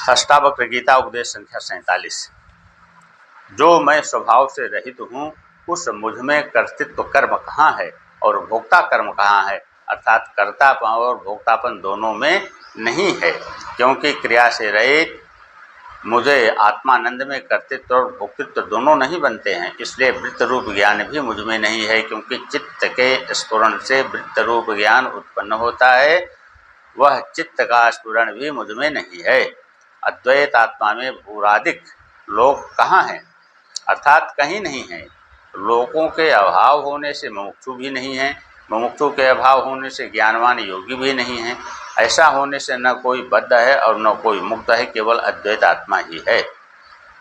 अष्टावक्र गीता उपदेश संख्या 47। जो मैं स्वभाव से रहित हूँ उस मुझ में कर्तृत्व कर्म कहाँ है और भोक्ता कर्म कहाँ है, अर्थात कर्तापन और भोक्तापन दोनों में नहीं है। क्योंकि क्रिया से रहित मुझे आत्मानंद में कर्तृत्व और भोक्तृत्व दोनों नहीं बनते हैं, इसलिए वृत्त रूप ज्ञान भी मुझ में नहीं है। क्योंकि चित्त के स्फुरण से वृत्त रूप ज्ञान उत्पन्न होता है, वह चित्त का स्फुरण भी मुझ में नहीं है। अद्वैत आत्मा में भूरादिक लोक कहाँ हैं, अर्थात कहीं नहीं है। लोकों के अभाव होने से मुमुक्षु भी नहीं है, मुमुक्षु के अभाव होने से ज्ञानवान योगी भी नहीं है। ऐसा होने से न कोई बद्ध है और न कोई मुक्त है, केवल अद्वैत आत्मा ही है।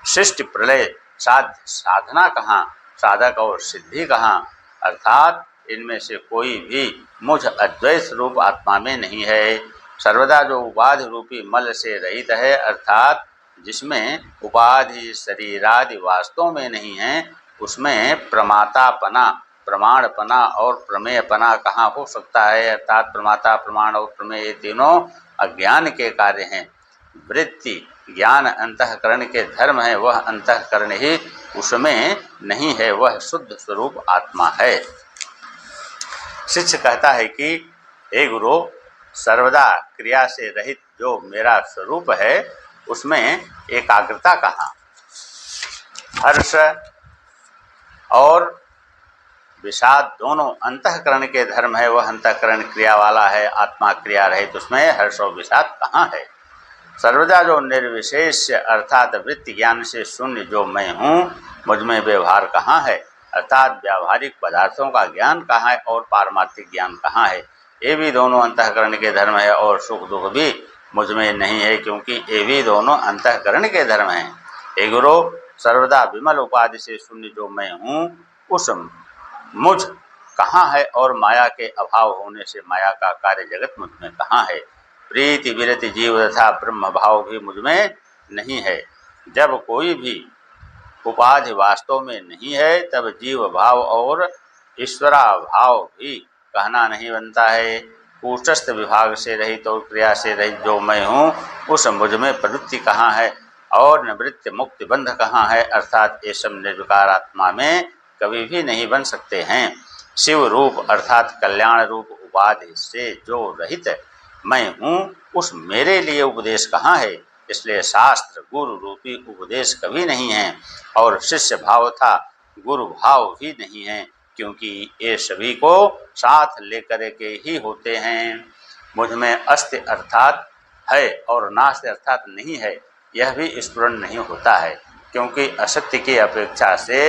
सृष्टि प्रलय साध्य साधना कहाँ, साधक और सिद्धि कहाँ, अर्थात इनमें से कोई भी मुझ अद्वैत रूप आत्मा में नहीं है। सर्वदा जो उपाधि रूपी मल से रहित है, अर्थात जिसमें उपाधि शरीरादि वास्तव में नहीं है, उसमें प्रमातापना, प्रमाणपना और प्रमेयपना कहाँ हो सकता है। अर्थात प्रमाता, प्रमाण और प्रमेय ये तीनों अज्ञान के कार्य हैं। वृत्ति ज्ञान अंतःकरण के धर्म है, वह अंतःकरण ही उसमें नहीं है, वह शुद्ध स्वरूप आत्मा है। शिष्य कहता है कि हे गुरु, सर्वदा क्रिया से रहित जो मेरा स्वरूप है उसमें एकाग्रता कहाँ। हर्ष और विषाद दोनों अंतःकरण के धर्म है, वह अंतःकरण क्रिया वाला है, आत्मा क्रिया रहित उसमें हर्ष और विषाद कहाँ है। सर्वदा जो निर्विशेष अर्थात वृत्ति ज्ञान से शून्य जो मैं हूँ, मुझ में व्यवहार कहाँ है, अर्थात व्यावहारिक पदार्थों का ज्ञान कहाँ है और पारमार्थिक ज्ञान कहाँ है। ये भी दोनों अंतःकरण के धर्म है और सुख दुख भी मुझ में नहीं है, क्योंकि ये भी दोनों अंतःकरण के धर्म हैं। हे गुरु, सर्वदा विमल उपाधि से शून्य जो मैं हूँ उस मुझ कहाँ है और माया के अभाव होने से माया का कार्य जगत मुझ में कहाँ है। प्रीति विरति जीव तथा ब्रह्म भाव भी मुझ में नहीं है। जब कोई भी उपाधि वास्तव में नहीं है, तब जीव भाव और ईश्वरा भाव भी कहना नहीं बनता है। कूटस्थ विभाग से रहित और क्रिया से रहित जो मैं हूँ उस मुझ में प्रवृत्ति कहाँ है और निवृत्ति मुक्ति बंध कहाँ है, अर्थात ये सब निर्विकार आत्मा में कभी भी नहीं बन सकते हैं। शिव रूप अर्थात कल्याण रूप उपाधि से जो रहित मैं हूँ उस मेरे लिए उपदेश कहाँ है। इसलिए शास्त्र गुरु रूपी उपदेश कभी नहीं है और शिष्य भाव था गुरु भाव भी नहीं है, क्योंकि ये सभी को साथ लेकर के ही होते हैं। मुझ में अस्ति अर्थात है और नास्ति अर्थात नहीं है, यह भी स्फुरण नहीं होता है। क्योंकि असत्य की अपेक्षा से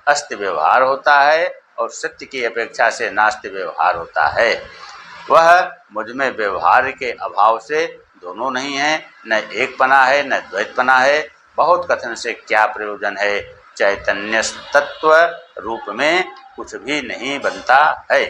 अस्ति व्यवहार होता है और सत्य की अपेक्षा से नास्ति व्यवहार होता है। वह मुझ में व्यवहार के अभाव से दोनों नहीं है, न एकपना है न द्वैतपना है। बहुत कथन से क्या प्रयोजन है, चैतन्य तत्व रूप में कुछ भी नहीं बनता है।